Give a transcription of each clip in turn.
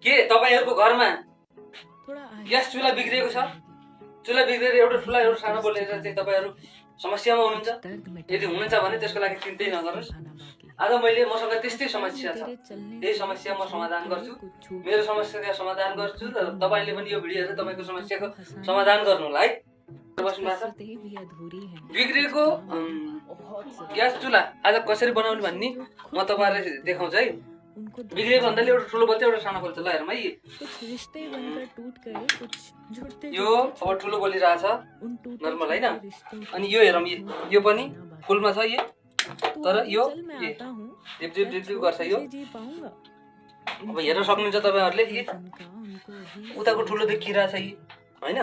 के तपाईहरुको घरमा ग्यास चुल्हा बिग्रेको छ? चुल्हा बिग्रेर एउटा ठुला एउटा सानो बोलेर चाहिँ तपाईहरु समस्यामा हुनुहुन्छ? यदि हुनुहुन्छ भने त्यसको लागि चिन्तै नगर्नुस्। आज मैले मसँग त्यस्तै समस्या छ। यही समस्या म समाधान गर्छु। मेरो समस्याको समाधान गर्छु र तपाईले पनि यो भिडियो हेरेर तपाईको समस्याको समाधान गर्नु होला है। बिग्रेको ग्यास चुल्हा आज कसरी बनाउने भन्ने म तपाईहरुलाई देखाउँछु है। बिग्रेको भन्दाले एउटा ठुलो बल्छ एउटा सानो बल्छ। ल हेरौँ है। यो अब ठुलो बलिरहेछ नर्मल हैन। अनि यो हेरौँ यो पनि फुलमा छ यो। तर यो डिप डिप डिप डिप गर्छ यो। अब हेर्न सक्नुहुन्छ तपाईहरुले यो उताको ठुलो देखिरहेछ यो हैन।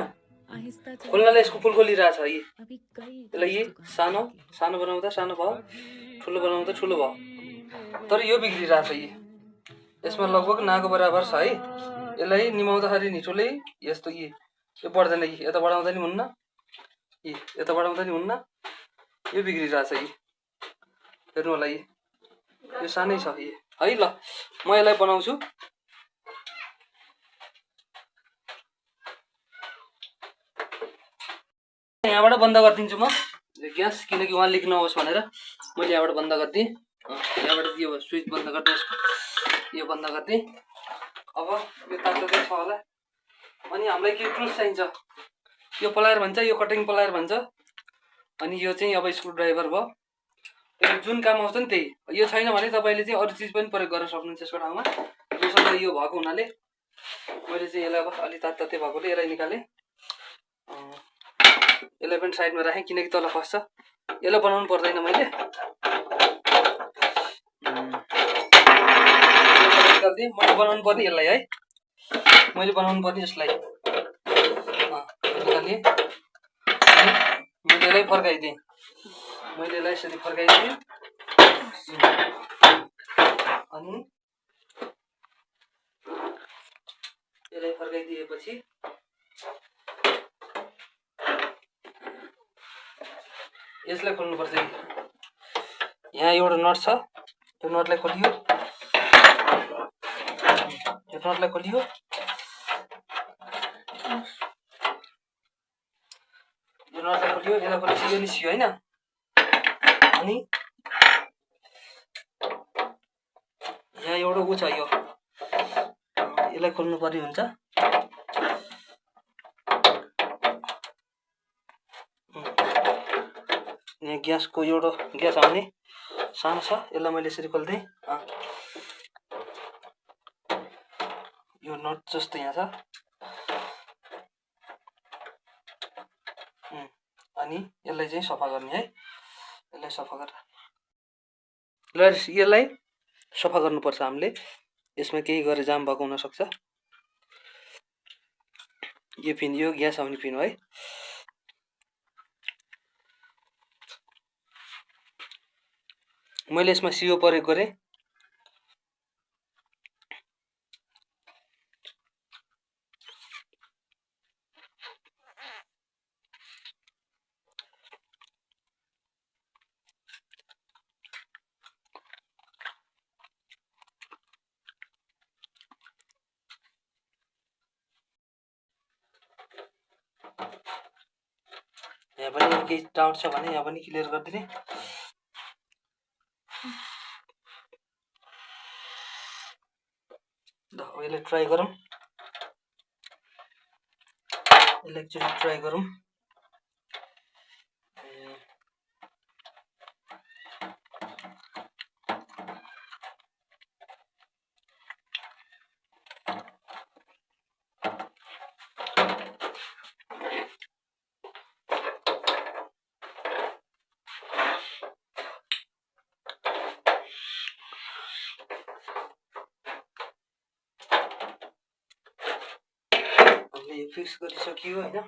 खोल्नाले यसको फुल खोलिरहेछ यो। यसलाई यो सानो सानो बनाउँदा सानो भयो, ठुलो बनाउँदा ठुलो भयो। तर यो बिग्रिरहेछ यो। यसमा लगभग नाको बराबर छ है। यसलाई निमाउँदाखेरि नि ठुलै यस्तो यो बढ्दैन यता बढाउँदा नि हुन्न। यता बढाउँदा नि हुन्न। यो बिग्रिरहेछ यो। हेर्नु होला यो सानै छ यो है। ल म यसलाई बनाउँछु। यहाँबाट बन्द गरिदिन्छु म ग्यास, किनकि वहाँ लिक नहोस् भनेर मैले यहाँबाट बन्द गरिदिएँ। यहाँबाट यो स्विच बन्द गर्नुहोस्। यो बन्द गरिदिएँ। अब यो तातो छ होला। अनि हामीलाई के टुल्स चाहिन्छ? यो प्लायर भन्छ, यो कटिङ प्लायर भन्छ। अनि यो चाहिँ अब स्क्रू ड्राइभर भयो। यो जुन काम आउँछ नि त्यही। यो छैन भने तपाईले चाहिँ अरु चीज पनि प्रयोग गर्न सक्नुहुन्छ यसको ठाउँमा। यसमा यो भएको हुनाले मैले चाहिँ यसलाई अब अलि तातै भएकोले यसलाई निकाले। यसलाई पनि साइडमा राखेँ किनकि तल खस्छ। यसलाई बनाउनु पर्दैन मैले। मैले बनाउनु पर्ने यसलाई है। मैले बनाउनु पर्ने यसलाई। निकाले। मैले यसलाई फर्काइदिएँ। मैले यसलाई यसरी फर्काइदिएँ। अनि यसलाई फर्काइदिएपछि यसलाई खोल्नुपर्छ। यहाँ एउटा नट छ। यो नटलाई खोलियो। यो नटलाई खोलियो। यो नटलाई खोलियो। यसलाई खोलेपछि यो निस्कियो हैन। अनि यहाँ एउटा उ छ यो। यसलाई खोल्नु पर्ने हुन्छ। यहाँ ग्यासको एउटा ग्यास आउने सानो छ। यसलाई मैले यसरी खोल्दै यो नट जस्तो यहाँ छ। अनि यसलाई चाहिँ सफा गर्ने है। यसलाई सफा गरेर ल यसलाई सफा गर्नुपर्छ हामीले। यसमा केही गरे जाम भएको हुन सक्छ। यो पिन यो ग्यास आउने पिन हो है। मैले यसमा सियो प्रयोग गरे। यहाँ पनि केही डाउट छ भने यहाँ पनि क्लियर गरिदिने। ल यसलाई ट्राई गरौँ। यसलाई एकचोटि ट्राई गरौँ। फिक्स गरिसकियो हैन।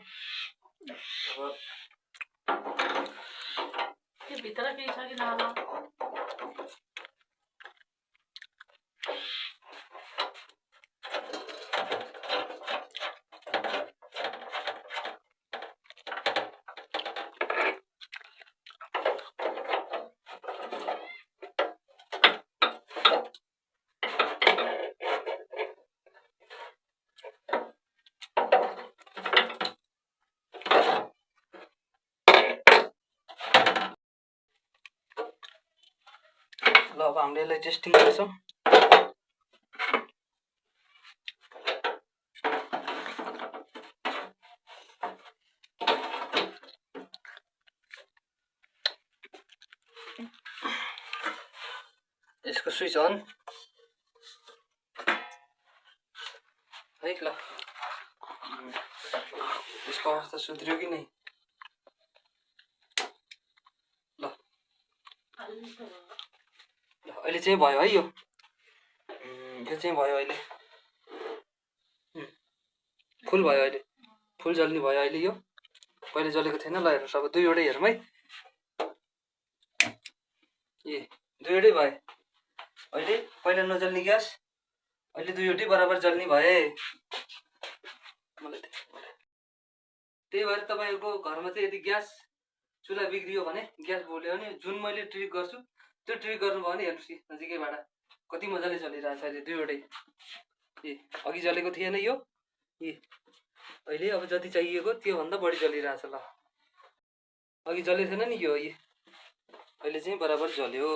के भित्र केही छ कि नहोला? अब हामीले यसलाई टेस्टिङ गर्छौँ। यसको स्विच अन है। ल यसको अवस्था सुध्रियो कि नै? ल अहिले चाहिँ भयो है। यो चाहिँ भयो अहिले, फुल भयो अहिले, फुल जल्ने भयो अहिले। यो पहिले जलेको थिएन। ल हेर्नुहोस् अब दुईवटै हेरौँ है। ए दुईवटै भए अहिले। पहिला नजल्ने ग्यास अहिले दुईवटै बराबर जल्ने भए। त्यही भएर तपाईँहरूको घरमा चाहिँ यदि ग्यास चुल्हा बिग्रियो भने, ग्यास बोल्यो भने, जुन मैले ट्रिक गर्छु त्यो ट्रिक गर्नुभयो भने हेर्नुहोस् कि नजिकैबाट कति मजाले चलिरहेछ अहिले दुईवटै। ए अघि जलेको थिएन यो, अहिले अब जति चाहिएको त्योभन्दा बढी चलिरहेछ। ल अघि जलेको थिएन नि यो, अहिले चाहिँ बराबर जल्यो।